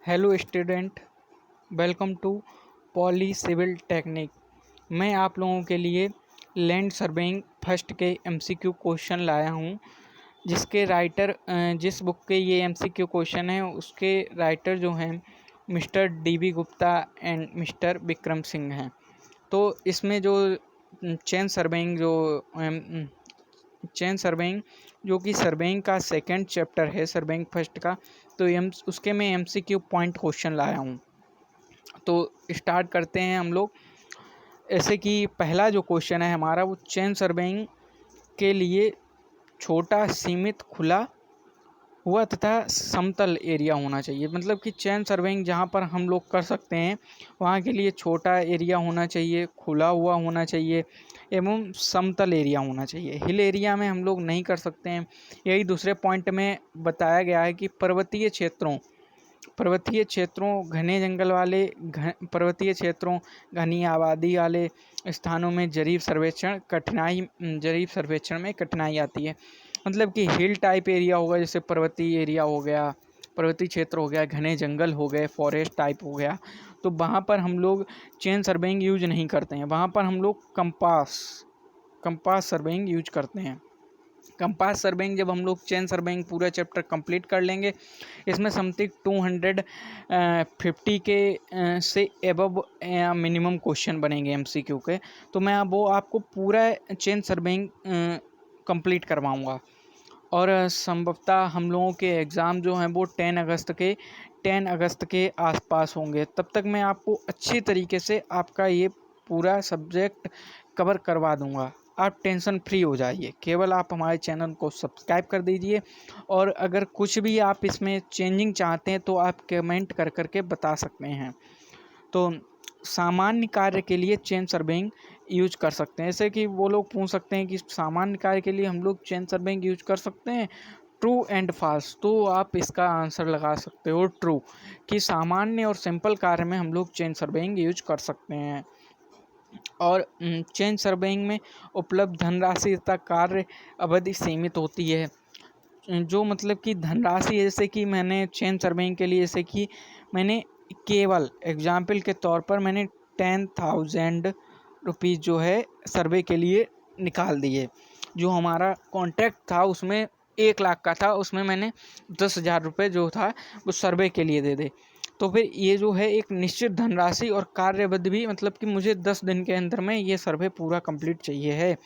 Hello student, welcome to poly civil technic. मैं आप लोगों के लिए लैंड सर्वेइंग फर्स्ट के एमसीक्यू क्वेश्चन लाया हूं, जिसके राइटर जिस बुक के ये एमसीक्यू क्वेश्चन है उसके राइटर जो हैं mister dB Gupta and mister Vikram Singh हैं। तो इसमें जो चेन सर्वेइंग जो कि सर्वेइंग का सेकंड चैप्टर है सर्वेइंग फर्स्ट का, तो उसके मैं एमसीक्यू पॉइंट क्वेश्चन लाया हूँ। तो स्टार्ट करते हैं हम लोग। ऐसे कि पहला जो क्वेश्चन है हमारा वो चेन सर्वेइंग के लिए छोटा, सीमित, खुला हुआ तथा समतल एरिया होना चाहिए। मतलब कि चेन सर्वेइंग जहाँ पर हम लोग कर सकते हैं वहाँ के लिए छोटा एरिया होना चाहिए, खुला हुआ होना चाहिए एवं समतल एरिया होना चाहिए। हिल एरिया में हम लोग नहीं कर सकते हैं। यही दूसरे पॉइंट में बताया गया है कि पर्वतीय क्षेत्रों घने जंगल वाले पर्वतीय क्षेत्रों, घनी आबादी वाले स्थानों में जरीब सर्वेक्षण में कठिनाई आती है। मतलब कि हिल टाइप एरिया होगा, जैसे पर्वतीय एरिया हो गया, पर्वतीय क्षेत्र हो गया, घने जंगल हो गए, फॉरेस्ट टाइप हो गया, तो वहाँ पर हम लोग चेन सर्वेइंग यूज नहीं करते हैं। वहाँ पर हम लोग कंपास सर्वेइंग यूज करते हैं। कंपास सर्वेइंग जब हम लोग चेन सर्वेइंग पूरा चैप्टर कंप्लीट कर लेंगे, इसमें समथिंग 250 के से एबव मिनिमम क्वेश्चन बनेंगे एमसीक्यू के। तो मैं वो आपको पूरा चेन सर्वेइंग कंप्लीट करवाऊंगा। और संभवतः हम लोगों के एग्ज़ाम जो हैं वो 10 अगस्त के आसपास होंगे। तब तक मैं आपको अच्छी तरीके से आपका ये पूरा सब्जेक्ट कवर करवा दूंगा। आप टेंशन फ्री हो जाइए, केवल आप हमारे चैनल को सब्सक्राइब कर दीजिए। और अगर कुछ भी आप इसमें चेंजिंग चाहते हैं तो आप कमेंट कर करके बता सकते हैं। तो सामान्य कार्य के लिए चेन सर्वेइंग यूज कर सकते हैं। जैसे कि वो लोग पूछ सकते हैं कि सामान्य कार्य के लिए हम लोग चेन सर्वेइंग यूज कर सकते हैं, ट्रू एंड फॉल्स। तो आप इसका आंसर लगा सकते हो ट्रू, कि सामान्य और सिंपल कार्य में हम लोग चेन सर्वेइंग यूज कर सकते हैं। और चेन सर्वेइंग में उपलब्ध धनराशि तथा कार्य अवधि सीमित होती है। जो मतलब कि धनराशि, जैसे कि मैंने चेन सर्वेइंग के लिए, जैसे कि मैंने केवल एग्जाम्पल के तौर पर मैंने 10,000 रुपीज़ जो है सर्वे के लिए निकाल दिए। जो हमारा कॉन्ट्रैक्ट था उसमें 1 लाख का था, उसमें मैंने 10,000 रुपये जो था वो सर्वे के लिए दे दे। तो फिर ये जो है एक निश्चित धनराशि और कार्यवधि भी, मतलब कि मुझे 10 दिन के अंदर में ये सर्वे पूरा कंप्लीट चाहिए है।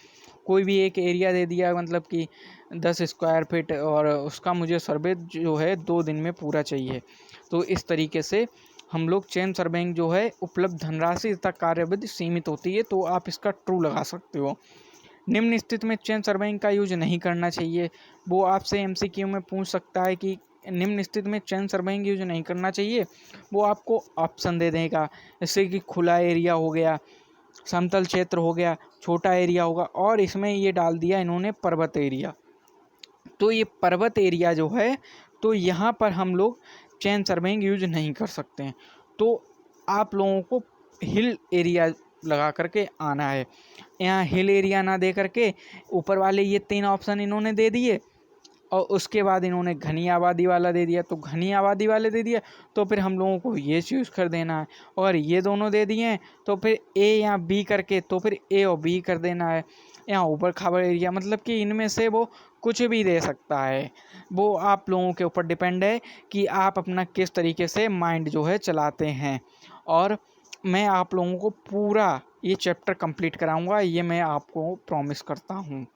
कोई भी एक एरिया दे दिया, मतलब कि 10 स्क्वायर फीट, और उसका मुझे सर्वे जो है 2 दिन में पूरा चाहिए। तो इस तरीके से हम लोग चेन सर्वेइंग जो है उपलब्ध धनराशि तथा कार्यवधि सीमित होती है, तो आप इसका ट्रू लगा सकते हो। निम्न स्थिति में चेन सर्वेइंग का यूज नहीं करना चाहिए। वो आपसे एमसीक्यू में पूछ सकता है कि निम्न स्थिति में चेन सर्वेइंग यूज नहीं करना चाहिए। वो आपको ऑप्शन दे देगा, जैसे कि खुला एरिया हो गया, समतल क्षेत्र हो गया, छोटा एरिया होगा, और इसमें ये डाल दिया इन्होंने पर्वत एरिया। तो ये पर्वत एरिया जो है, तो यहाँ पर हम लोग चेन सर्वेइंग यूज नहीं कर सकते हैं। तो आप लोगों को हिल एरिया लगा करके आना है। यहाँ हिल एरिया ना दे करके ऊपर वाले ये 3 ऑप्शन इन्होंने दे दिए, और उसके बाद इन्होंने घनी आबादी वाला दे दिया, तो घनी आबादी वाले दे दिया, तो फिर हम लोगों को ये चूज़ कर देना है। और ये दोनों दे दिए हैं तो फिर ए या बी करके, तो फिर ए और बी कर देना है। यहाँ ऊपर खाबर एरिया, मतलब कि इनमें से वो कुछ भी दे सकता है। वो आप लोगों के ऊपर डिपेंड है कि आप अपना किस तरीके से माइंड जो है चलाते हैं। और मैं आप लोगों को पूरा ये चैप्टर कंप्लीट कराऊंगा, ये मैं आपको प्रॉमिस करता हूँ।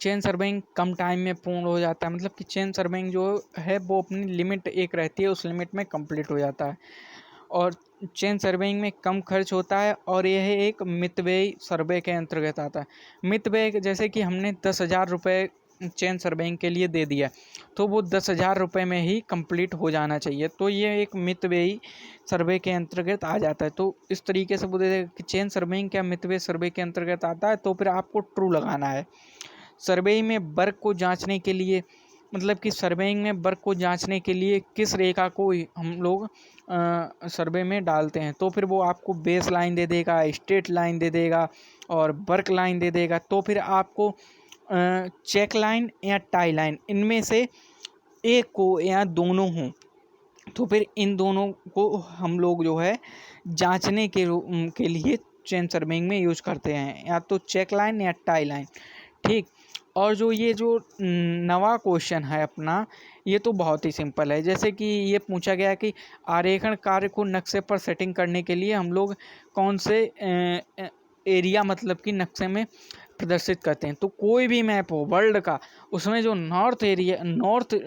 चेन सर्वेइंग कम टाइम में पूर्ण हो जाता है। मतलब कि चेन सर्वेइंग जो है वो अपनी लिमिट एक रहती है, उस लिमिट में कंप्लीट हो जाता है। और चेन सर्वेइंग में कम खर्च होता है, और यह एक मितव्ययी सर्वे के अंतर्गत आता है। मितव्यय, जैसे कि हमने 10,000 रुपये चेन सर्वेइंग के लिए दे दिया, तो वो 10,000 रुपये में ही कंप्लीट हो जाना चाहिए। तो ये एक मितव्ययी सर्वे के अंतर्गत आ जाता है। तो इस तरीके से वो दे देगा कि चेन सर्वेइंग क्या मितव्ययी सर्वे के अंतर्गत आता है, तो फिर आपको ट्रू लगाना है। सर्वेइंग में वर्क को जांचने के लिए, मतलब कि सर्वेइंग में वर्क को जांचने के लिए किस रेखा को हम लोग सर्वे में डालते हैं, तो फिर वो आपको बेस लाइन दे देगा, स्ट्रेट लाइन दे देगा, और वर्क लाइन दे देगा। तो फिर आपको चेक लाइन या टाई लाइन, इनमें से एक को या दोनों हों, तो फिर इन दोनों को हम लोग जो है जांचने के लिए चेन सर्विंग में यूज करते हैं, या तो चेक लाइन या टाई लाइन। ठीक। और जो ये जो नवा क्वेश्चन है अपना, ये तो बहुत ही सिंपल है। जैसे कि ये पूछा गया कि आरेखण कार्य को नक्शे पर सेटिंग करने के लिए हम लोग कौन से एरिया मतलब कि नक्शे में प्रदर्शित करते हैं। तो कोई भी मैप हो वर्ल्ड का, उसमें जो नॉर्थ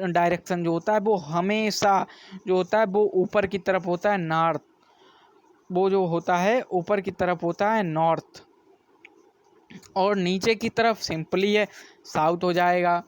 डायरेक्शन जो होता है वो हमेशा जो होता है वो ऊपर की तरफ होता है, नॉर्थ। वो जो होता है ऊपर की तरफ होता है नॉर्थ, और नीचे की तरफ सिंपली है साउथ हो जाएगा,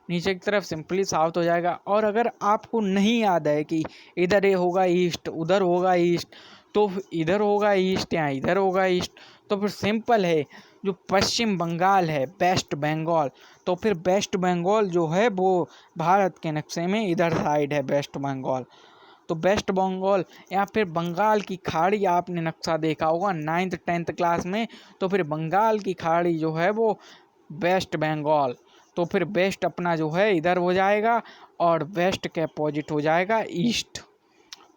नीचे की तरफ सिंपली साउथ हो जाएगा। और अगर आपको नहीं याद है कि इधर ये होगा ईस्ट, उधर होगा ईस्ट, तो इधर होगा ईस्ट या इधर होगा ईस्ट, तो फिर सिंपल है, जो पश्चिम बंगाल है वेस्ट बंगाल, तो फिर वेस्ट बंगाल जो है वो भारत के नक्शे में इधर साइड है वेस्ट बंगाल। तो वेस्ट बंगाल या फिर बंगाल की खाड़ी, आपने नक्शा देखा होगा 9th 10th क्लास में, तो फिर बंगाल की खाड़ी जो है वो वेस्ट बंगाल, तो फिर वेस्ट अपना जो है इधर हो जाएगा और वेस्ट के अपोजिट हो जाएगा ईस्ट।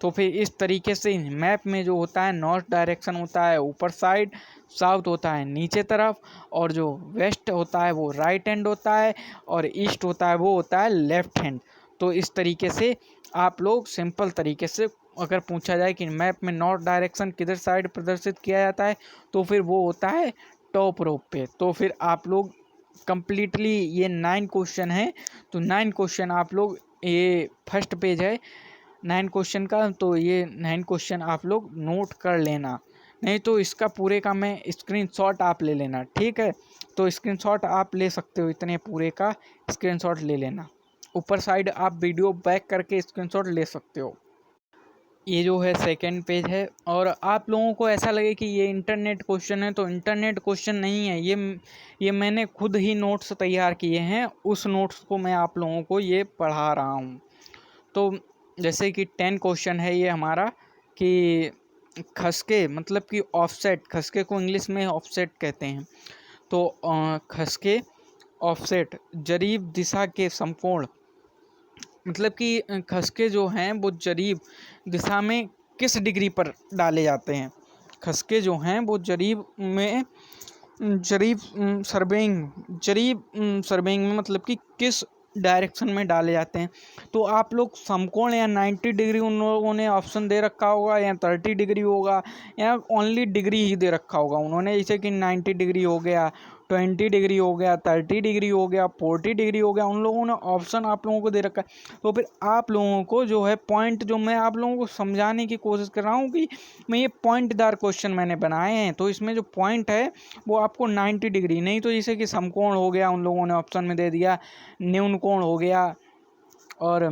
तो फिर इस तरीके से मैप में जो होता है नॉर्थ डायरेक्शन होता है ऊपर साइड, साउथ होता है नीचे तरफ, और जो वेस्ट होता है वो राइट हैंड होता है, और ईस्ट होता है वो होता है लेफ्ट हैंड। तो इस तरीके से आप लोग सिंपल तरीके से, अगर पूछा जाए कि मैप में नॉर्थ डायरेक्शन किधर साइड प्रदर्शित किया जाता है, तो फिर वो होता है टॉप रोप पे। तो फिर आप लोग कंप्लीटली ये 9 क्वेश्चन है, तो 9 क्वेश्चन आप लोग, ये फर्स्ट पेज है 9 क्वेश्चन का, तो ये 9 क्वेश्चन आप लोग नोट कर लेना, नहीं तो इसका पूरे का मैं स्क्रीनशॉट आप ले लेना। ठीक है, तो स्क्रीनशॉट आप ले सकते हो, इतने पूरे का स्क्रीनशॉट ले लेना, ऊपर साइड आप वीडियो बैक करके स्क्रीनशॉट ले सकते हो। ये जो है सेकंड पेज है। और आप लोगों को ऐसा लगे कि ये इंटरनेट क्वेश्चन है, तो इंटरनेट क्वेश्चन नहीं है, ये मैंने खुद ही नोट्स तैयार किए हैं, उस नोट्स को मैं आप लोगों को ये पढ़ा रहा हूँ। तो जैसे कि 10 क्वेश्चन है ये हमारा, कि खसके मतलब कि ऑफसेट, खसके को इंग्लिश में ऑफसेट कहते हैं। तो खसके ऑफसेट जरीब दिशा के समकोण, मतलब कि खसके जो हैं वो जरीब दिशा में किस डिग्री पर डाले जाते हैं। खसके जो हैं वो जरीब में, जरीब सर्वेइंग में मतलब कि किस डायरेक्शन में डाले जाते हैं। तो आप लोग समकोण या 90 डिग्री उन लोगों ने ऑप्शन दे रखा होगा, या 30 डिग्री होगा, या ओनली डिग्री ही दे रखा होगा उन्होंने, जैसे कि 90 डिग्री हो गया, 20 डिग्री हो गया, 30 डिग्री हो गया, 40 डिग्री हो गया, उन लोगों ने ऑप्शन आप लोगों को दे रखा है। तो फिर आप लोगों को जो है पॉइंट, जो मैं आप लोगों को समझाने की कोशिश कर रहा हूँ कि मैं ये पॉइंटदार क्वेश्चन मैंने बनाए हैं, तो इसमें जो पॉइंट है वो आपको 90 डिग्री, नहीं तो जैसे कि समकोण हो गया उन लोगों ने ऑप्शन में दे दिया, न्यून कोण हो गया, और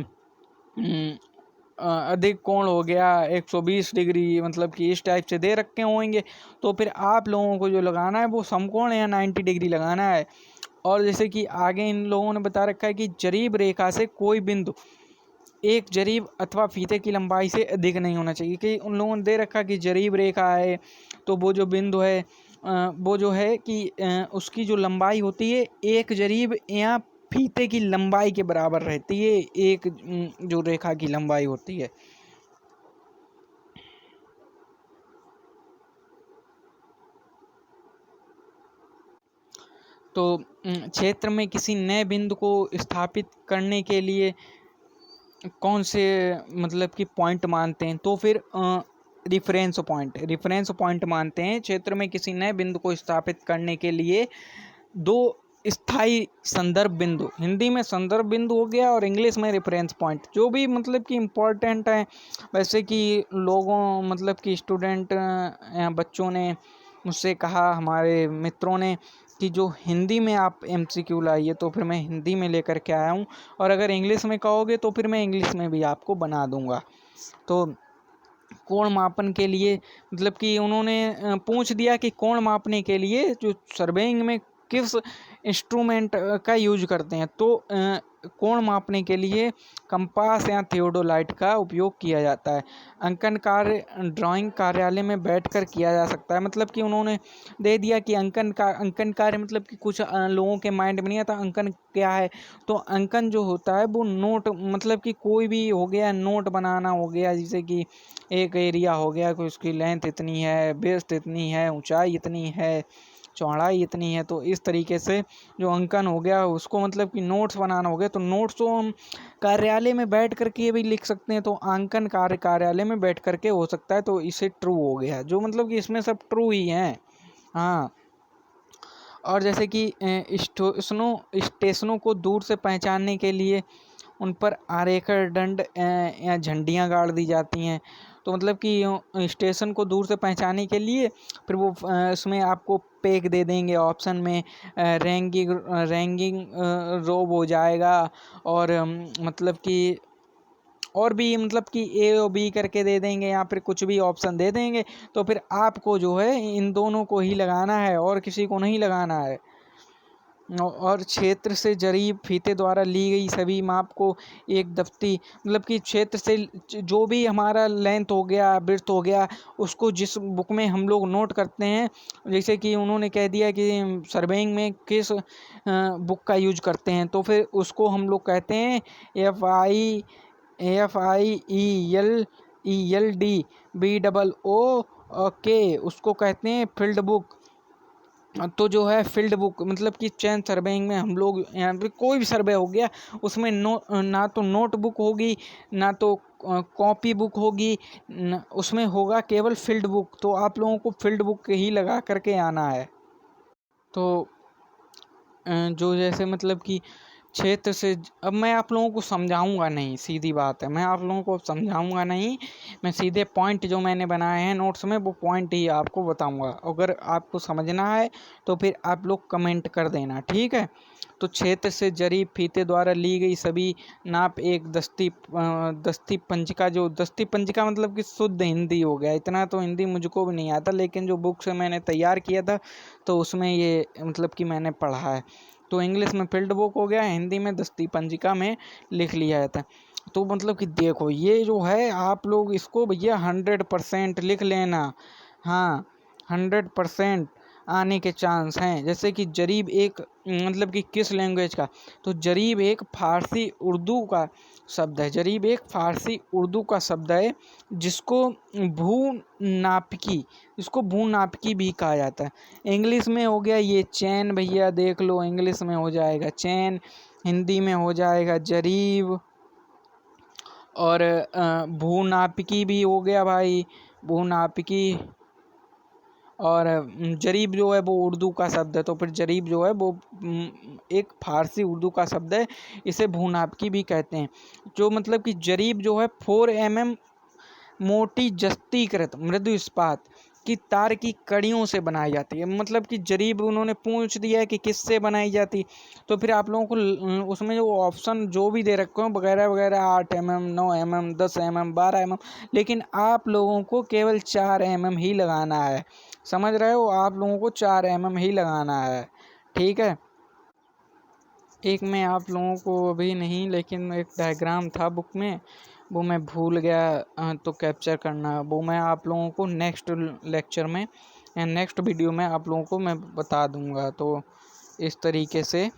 अधिक कोण हो गया 120 डिग्री, मतलब कि इस टाइप से दे रखे होंगे। तो फिर आप लोगों को जो लगाना है वो समकोण या 90 डिग्री लगाना है। और जैसे कि आगे इन लोगों ने बता रखा है कि जरीब रेखा से कोई बिंदु एक जरीब अथवा फीते की लंबाई से अधिक नहीं होना चाहिए, कि उन लोगों ने दे रखा कि जरीब रेखा है, तो वो जो बिंदु है वो जो है कि उसकी जो लंबाई होती है एक जरीब या फीते की लंबाई के बराबर रहती है, एक जो रेखा की लंबाई होती है। तो क्षेत्र में किसी नए बिंदु को स्थापित करने के लिए कौन से मतलब कि पॉइंट मानते हैं, तो फिर रिफरेंस पॉइंट मानते हैं। क्षेत्र में किसी नए बिंदु को स्थापित करने के लिए दो स्थायी संदर्भ बिंदु, हिंदी में संदर्भ बिंदु हो गया और इंग्लिश में रेफरेंस पॉइंट, जो भी मतलब कि इम्पोर्टेंट है। वैसे कि लोगों मतलब कि स्टूडेंट या बच्चों ने मुझसे कहा, हमारे मित्रों ने, कि जो हिंदी में आप MCQ लाइए, तो फिर मैं हिंदी में लेकर के आया हूँ, और अगर इंग्लिश में कहोगे तो फिर मैं इंग्लिश में भी आपको बना दूँगा। तो कोण मापन के लिए मतलब कि उन्होंने पूछ दिया कि कोण मापने के लिए जो सर्वेइंग में किस इंस्ट्रूमेंट का यूज करते हैं, तो कोण मापने के लिए कंपास या थियोडोलाइट का उपयोग किया जाता है। अंकन कार्य ड्राइंग कार्यालय में बैठकर किया जा सकता है। मतलब कि उन्होंने दे दिया कि अंकन कार्य मतलब कि कुछ लोगों के माइंड में नहीं आता अंकन क्या है। तो अंकन जो होता है वो नोट मतलब कि कोई भी हो गया, नोट बनाना हो गया, जैसे कि एक एरिया हो गया कि उसकी लेंथ इतनी है, बेस्ट इतनी है, ऊंचाई इतनी है, चौड़ाई इतनी है। तो इस तरीके से जो अंकन हो गया उसको मतलब कि नोट्स बनाना हो गया। तो नोट्स तो हम कार्यालय में बैठ करके भी लिख सकते हैं, तो अंकन कार्य कार्यालय में बैठ करके हो सकता है। तो इसे ट्रू हो गया, जो मतलब कि इसमें सब ट्रू ही हैं। हाँ, और जैसे कि स्टेशनों को दूर से पहचानने के लिए उन पर आरेखर दंड या झंडियाँ गाड़ दी जाती हैं। तो मतलब कि स्टेशन को दूर से पहचानने के लिए फिर वो उसमें आपको पेक दे देंगे ऑप्शन में, रैंगिंग रोब हो जाएगा। और मतलब कि और भी मतलब कि ए और बी करके दे देंगे या फिर कुछ भी ऑप्शन दे देंगे। तो फिर आपको जो है इन दोनों को ही लगाना है और किसी को नहीं लगाना है। और क्षेत्र से जरीब फीते द्वारा ली गई सभी माप को एक दफ्ती मतलब कि क्षेत्र से जो भी हमारा लेंथ हो गया, ब्रेड्थ हो गया, उसको जिस बुक में हम लोग नोट करते हैं, जैसे कि उन्होंने कह दिया कि सर्वेइंग में किस बुक का यूज करते हैं, तो फिर उसको हम लोग कहते हैं FIELD BOOK, उसको कहते हैं फील्ड बुक। तो जो है फील्ड बुक मतलब कि चैन सर्वेइंग में हम लोग यहाँ पे कोई भी सर्वे हो गया उसमें ना तो नोट बुक होगी, ना तो कॉपी बुक होगी, उसमें होगा केवल फील्ड बुक। तो आप लोगों को फील्ड बुक ही लगा करके आना है। तो जो जैसे मतलब कि क्षेत्र से अब मैं आप लोगों को समझाऊंगा नहीं, सीधी बात है, मैं आप लोगों को समझाऊंगा नहीं। मैं सीधे पॉइंट जो मैंने बनाए हैं नोट्स में वो पॉइंट ही आपको बताऊंगा। अगर आपको समझना है तो फिर आप लोग कमेंट कर देना, ठीक है। तो क्षेत्र से जरीब फीते द्वारा ली गई सभी नाप एक दस्ती पंजिका, जो दस्ती पंजिका मतलब कि शुद्ध हिंदी हो गया, इतना तो हिंदी मुझको भी नहीं आता, लेकिन जो बुक से मैंने तैयार किया था तो उसमें ये मतलब कि मैंने पढ़ा है। तो इंग्लिश में फील्ड बुक हो गया, हिंदी में दस्ती पंजिका में लिख लिया जाता है। तो मतलब कि देखो ये जो है आप लोग इसको भैया 100% लिख लेना। हाँ, 100% आने के चांस हैं। जैसे कि जरीब एक मतलब कि किस लैंग्वेज का, तो जरीब एक फारसी उर्दू का शब्द है। जरीब एक फारसी उर्दू का शब्द है जिसको भूनापिकी इसको भूनापिकी भी कहा जाता है। इंग्लिश में हो गया ये चैन, भैया देख लो इंग्लिश में हो जाएगा चैन, हिंदी में हो जाएगा जरीब। और भूनापिकी भी हो गया भाई, भूनापिकी। और जरीब जो है वो उर्दू का शब्द है, तो फिर जरीब जो है वो एक फारसी उर्दू का शब्द है, इसे भूनापिकी भी कहते हैं। जो मतलब कि जरीब जो है 4 mm मोटी जस्तीकृत मृदु इस्पात की तार की कड़ियों से बनाई जाती है। मतलब कि जरीब उन्होंने पूछ दिया है कि किससे बनाई जाती, तो फिर आप लोगों को उसमें जो ऑप्शन जो भी दे रखे हो वगैरह वगैरह 8 mm, 9 mm, 10 mm, 12 mm, लेकिन आप लोगों को केवल 4 mm ही लगाना है। समझ रहे हो, आप लोगों को 4 mm ही लगाना है, ठीक है। एक मैं आप लोगों को अभी नहीं, लेकिन एक डायग्राम था बुक में, वो मैं भूल गया तो कैप्चर करना, वो मैं आप लोगों को नेक्स्ट लेक्चर में या नेक्स्ट वीडियो में आप लोगों को मैं बता दूंगा। तो इस तरीके से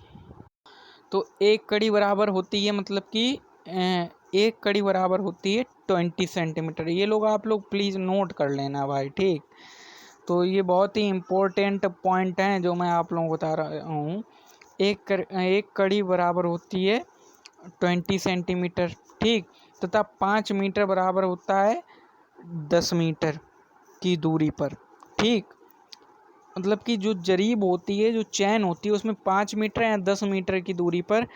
तो एक कड़ी बराबर होती है मतलब कि एक कड़ी बराबर होती है 20 सेंटीमीटर। ये लोग आप लोग प्लीज़ नोट कर लेना भाई, ठीक। तो ये बहुत ही इम्पोर्टेंट पॉइंट हैं जो मैं आप लोगों को बता रहा हूँ। एक कड़ी बराबर होती है 20 सेंटीमीटर, ठीक, तथा 5 मीटर बराबर होता है 10 मीटर की दूरी पर, ठीक। मतलब कि जो जरीब होती है, जो चैन होती है, उसमें 5 मीटर या 10 मीटर की दूरी पर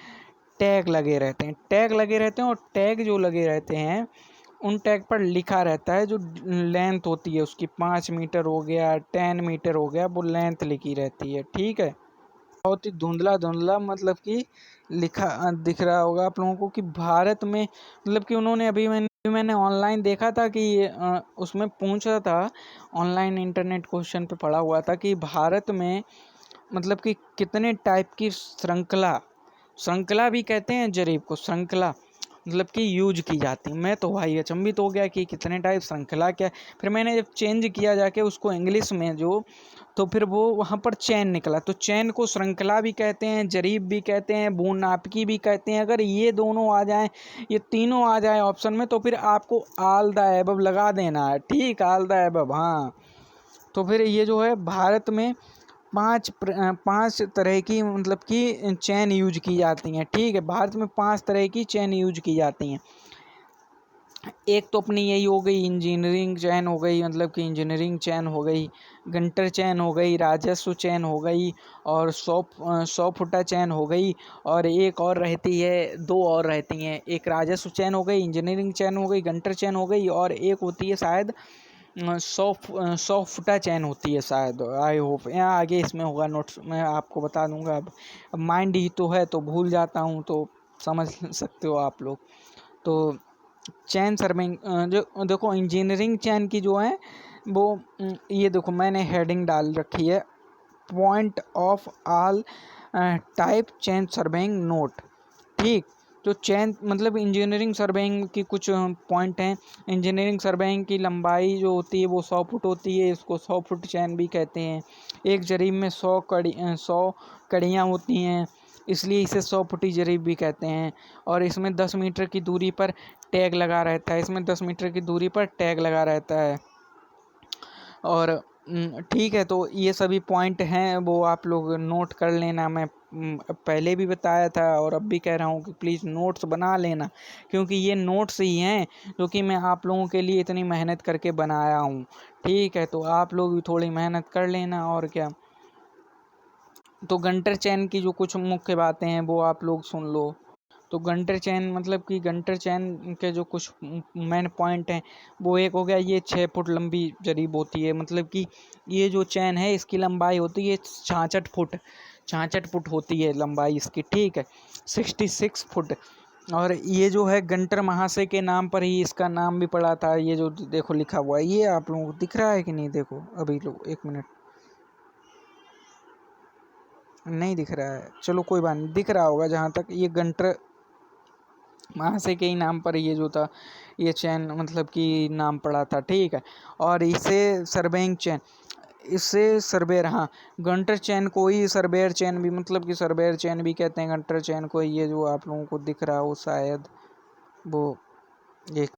टैग लगे रहते हैं, टैग लगे रहते हैं। और टैग जो लगे रहते हैं उन टैग पर लिखा रहता है जो लेंथ होती है उसकी, 5 मीटर हो गया, 10 मीटर हो गया, वो लेंथ लिखी रहती है, ठीक है। बहुत ही धुंधला धुंधला मतलब कि लिखा दिख रहा होगा आप लोगों को कि भारत में मतलब कि उन्होंने अभी मैंने ऑनलाइन देखा था कि उसमें पूछ रहा था, ऑनलाइन इंटरनेट क्वेश्चन पे पढ़ा हुआ था कि भारत में मतलब कि कितने टाइप की श्रृंखला श्रृंखला भी कहते हैं जरीब को, श्रृंखला मतलब कि यूज की जाती। मैं तो भाई अचंभित हो गया कि कितने टाइप, श्रृंखला क्या। फिर मैंने जब चेंज किया जाके उसको इंग्लिश में जो, तो फिर वो वहाँ पर चैन निकला। तो चैन को श्रृंखला भी कहते हैं, जरीब भी कहते हैं, बूंद नापकी भी कहते हैं। अगर ये दोनों आ जाएं, ये तीनों आ जाए ऑप्शन में, तो फिर आपको ऑल द एबव लगा देना है, ठीक, ऑल द एबव। हाँ, तो फिर ये जो है भारत में पांच तरह की मतलब कि चैन यूज की जाती हैं, ठीक है। भारत में 5 तरह की चैन यूज की जाती हैं। एक तो अपनी यही हो गई इंजीनियरिंग चैन हो गई, मतलब कि इंजीनियरिंग चैन हो गई, गंटर चैन हो गई, राजस्व चैन हो गई, और 100 फुटा चैन हो गई। और एक और रहती है, 2 और रहती हैं, एक राजस्व चैन हो गई, इंजीनियरिंग चैन हो गई, गंटर चैन हो गई, और एक होती है शायद 100 फुटा चैन होती है शायद, आई होप। यहाँ आगे इसमें होगा नोट्स, मैं आपको बता दूंगा। अब माइंड ही तो है, तो भूल जाता हूँ, तो समझ सकते हो आप लोग। तो चैन सर्विंग जो देखो इंजीनियरिंग चैन की जो है वो ये देखो मैंने हेडिंग डाल रखी है, point of all type chain serving note, ठीक। तो चैन मतलब इंजीनियरिंग सर्वेइंग की कुछ पॉइंट हैं। इंजीनियरिंग सर्वेइंग की लंबाई जो होती है वो 100 फुट होती है, इसको 100 फुट चैन भी कहते हैं। एक जरीब में 100 कड़ियाँ होती हैं, इसलिए इसे 100 फुटी जरीब भी कहते हैं। और इसमें 10 मीटर की दूरी पर टैग लगा रहता है, इसमें 10 मीटर की दूरी पर टैग लगा रहता है। और ठीक है, तो ये सभी पॉइंट हैं, वो आप लोग नोट कर लेना। मैं पहले भी बताया था और अब भी कह रहा हूँ कि प्लीज़ नोट्स बना लेना, क्योंकि ये नोट्स ही हैं जो कि मैं आप लोगों के लिए इतनी मेहनत करके बनाया हूँ, ठीक है। तो आप लोग भी थोड़ी मेहनत कर लेना, और क्या। तो गंटर चैन की जो कुछ मुख्य बातें हैं वो आप लोग सुन लो। तो गंटर चैन मतलब कि गंटर चैन के जो कुछ मेन पॉइंट हैं वो एक हो गया, ये 6 फुट लंबी जरीब होती है। मतलब कि ये जो चैन है इसकी लंबाई होती है 66 फुट होती है लंबाई इसकी, ठीक है, 66 फुट। और ये जो है गंटर महाशय के नाम पर ही इसका नाम भी पड़ा था। ये जो देखो लिखा हुआ है, ये आप लोगों को दिख रहा है कि नहीं, देखो अभी लोग, 1 मिनट, नहीं दिख रहा है, चलो कोई बात नहीं, दिख रहा होगा जहाँ तक। ये गंटर महाशय के ही नाम पर ये जो था ये चैन मतलब कि नाम पड़ा था, ठीक है। और इसे सर्वेइंग चैन, इससे सर्वेयर, हाँ, गंटर चैन को ही सर्वेयर चैन भी मतलब कि सर्वेयर चैन भी कहते हैं गंटर चैन को। ये जो आप लोगों को दिख रहा हो शायद वो ये,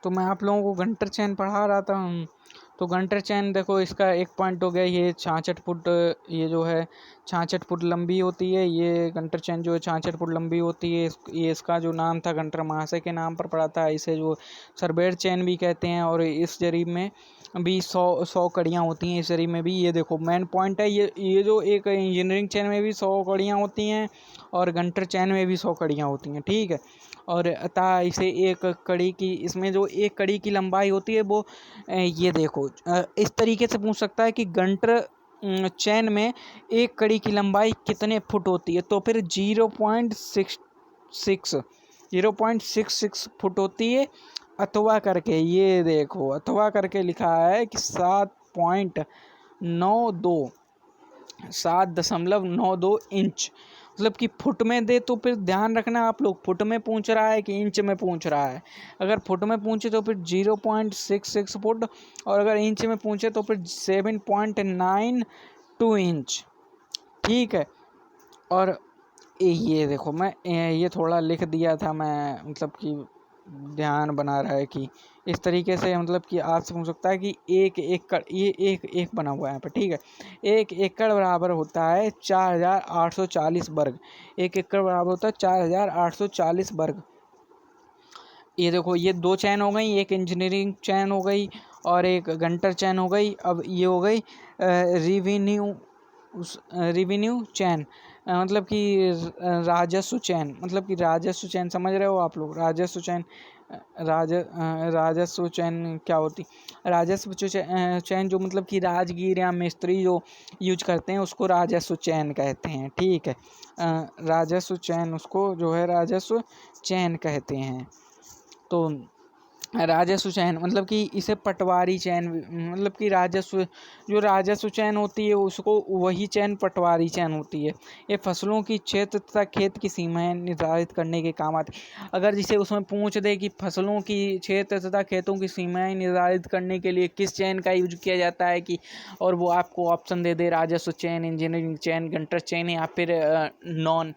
तो मैं आप लोगों को गंटर चैन पढ़ा रहा था। तो गंटर चैन देखो इसका एक पॉइंट हो गया, ये 66 फुट, ये जो है 66 फुट लंबी होती है। ये गंटर चैन जो है 66 फुट लंबी होती है। ये इसका जो नाम था गंटर महाशय के नाम पर पड़ा था। इसे जो सर्वेयर चैन भी कहते हैं। और इस जरीब में भी 100 कड़ियाँ होती हैं। इस जरीब में भी, ये देखो मेन पॉइंट है, ये जो एक इंजीनियरिंग चैन में भी 100 कड़ियाँ होती हैं और गंटर चैन में भी 100 कड़ियाँ होती हैं, ठीक है। और अतः इसे एक कड़ी की, इसमें जो एक कड़ी की लंबाई होती है वो ये देखो इस तरीके से पूछ सकता है कि गंटर चैन में एक कड़ी की लंबाई कितने फुट होती है, तो फिर 0.66 फुट होती है। अथवा करके ये देखो, अथवा करके लिखा है कि 7.92 इंच, मतलब कि फुट में दे तो फिर ध्यान रखना आप लोग, फुट में पूछ रहा है कि इंच में पूछ रहा है। अगर फुट में पूछे तो फिर 0.66 फुट, और अगर इंच में पूछे तो फिर 7.92 इंच, ठीक है। और ये देखो मैं ये थोड़ा लिख दिया था मैं, मतलब कि ध्यान बना रहा है कि इस तरीके से, मतलब कि आपसे पूछ सकता है कि एक एकड़, ये एक बना हुआ है यहाँ पर, ठीक है। 1 एकड़ बराबर होता है 4840 वर्ग। 1 एकड़ बराबर होता है 4840 वर्ग। ये देखो ये 2 चैन हो गई, एक इंजीनियरिंग चैन हो गई और एक गंटर चैन हो गई। अब ये हो गई रिवेन्यू चैन, मतलब कि राजस्व चैन, मतलब कि राजस्व चैन समझ रहे हो आप लोग। राजस्व चैन, राजस्व चैन क्या होती, राजस्व चैन जो मतलब कि राजगीर या मिस्त्री जो यूज करते हैं उसको राजस्व चैन कहते हैं, ठीक है। राजस्व चैन, उसको जो है राजस्व चैन कहते हैं। तो राजस्व चयन मतलब कि इसे पटवारी चयन, मतलब कि राजस्व, जो राजस्व चयन होती है उसको वही चयन पटवारी चयन होती है। ये फसलों की क्षेत्र तथा खेत की सीमाएं निर्धारित करने के काम आती है। अगर जिसे उसमें पूछ दे कि फसलों की क्षेत्र तथा खेतों की सीमाएं निर्धारित करने के लिए किस चयन का यूज किया जाता है कि, और वो आपको ऑप्शन दे दे राजस्व चयन, इंजीनियरिंग चयन, गंटर चयन या फिर नॉन,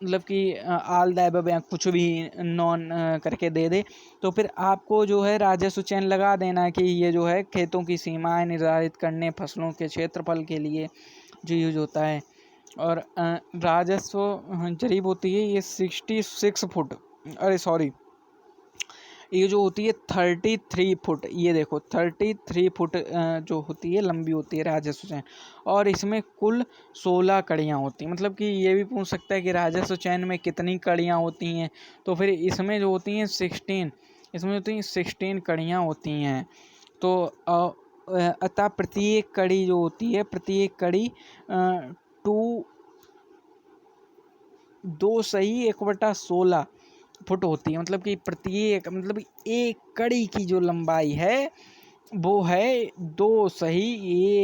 मतलब कि आल द अबव या कुछ भी नॉन करके दे दे, तो फिर आपको जो है राजस्व चयन लगा देना कि ये जो है खेतों की सीमाएं निर्धारित करने, फसलों के क्षेत्रफल के लिए जो यूज होता है। और राजस्व जरीब होती है ये 66 फुट, अरे सॉरी, ये जो होती है 33 फुट, ये देखो 33 फुट जो होती है लंबी होती है राजस्व चयन, और इसमें कुल 16 कड़ियाँ होती हैं। मतलब कि ये भी पूछ सकता है कि राजस्व चयन में कितनी कड़ियाँ होती हैं, तो फिर इसमें जो होती हैं 16, इसमें होती हैं 16 कड़ियाँ होती हैं। तो अतः प्रत्येक कड़ी जो होती है, प्रत्येक कड़ी 2 सही 1/16 फुट होती है। मतलब कि प्रत्येक, मतलब एक कड़ी की जो लंबाई है वो है 2 सही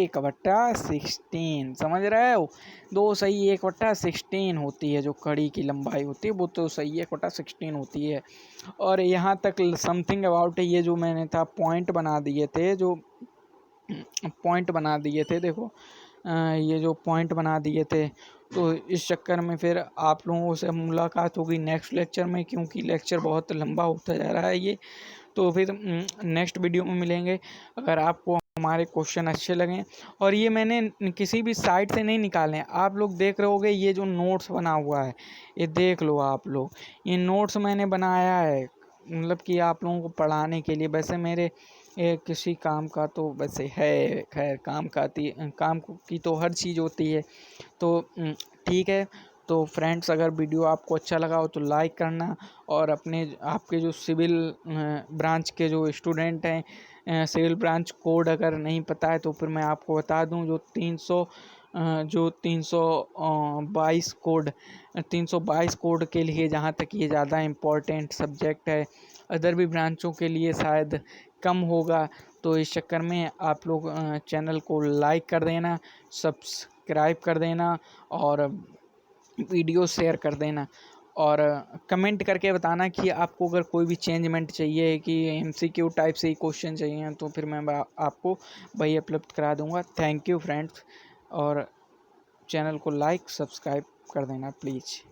1/16, समझ रहे हो? 2 सही 1/16 होती है जो कड़ी की लंबाई होती है, वो 2 सही 1/16 होती है। और यहाँ तक समथिंग अबाउट ये जो मैंने था पॉइंट बना दिए थे, जो पॉइंट बना दिए थे, देखो ये जो पॉइंट बना दिए थे, तो इस चक्कर में फिर आप लोगों से मुलाकात होगी नेक्स्ट लेक्चर में, क्योंकि लेक्चर बहुत लंबा होता जा रहा है ये। तो फिर नेक्स्ट वीडियो में मिलेंगे। अगर आपको हमारे क्वेश्चन अच्छे लगें, और ये मैंने किसी भी साइट से नहीं निकाले हैं, आप लोग देख रहे होगे ये जो नोट्स बना हुआ है, ये देख लो आप लोग, ये नोट्स मैंने बनाया है मतलब कि आप लोगों को पढ़ाने के लिए। वैसे मेरे किसी काम का तो वैसे है, खैर काम की तो हर चीज़ होती है। तो ठीक है। तो फ्रेंड्स, अगर वीडियो आपको अच्छा लगा हो तो लाइक करना, और अपने आपके जो सिविल ब्रांच के जो स्टूडेंट हैं, सिविल ब्रांच कोड अगर नहीं पता है तो फिर मैं आपको बता दूं, जो 322 कोड के लिए, जहां तक ये ज़्यादा इम्पोर्टेंट सब्जेक्ट है, अदर भी ब्रांचों के लिए शायद कम होगा। तो इस चक्कर में आप लोग चैनल को लाइक कर देना, सब्सक्राइब कर देना, और वीडियो शेयर कर देना, और कमेंट करके बताना कि आपको अगर कोई भी चेंजमेंट चाहिए, कि एमसीक्यू टाइप से ही क्वेश्चन चाहिए, तो फिर मैं आपको वही उपलब्ध करा दूंगा। थैंक यू फ्रेंड्स, और चैनल को लाइक सब्सक्राइब कर देना प्लीज़।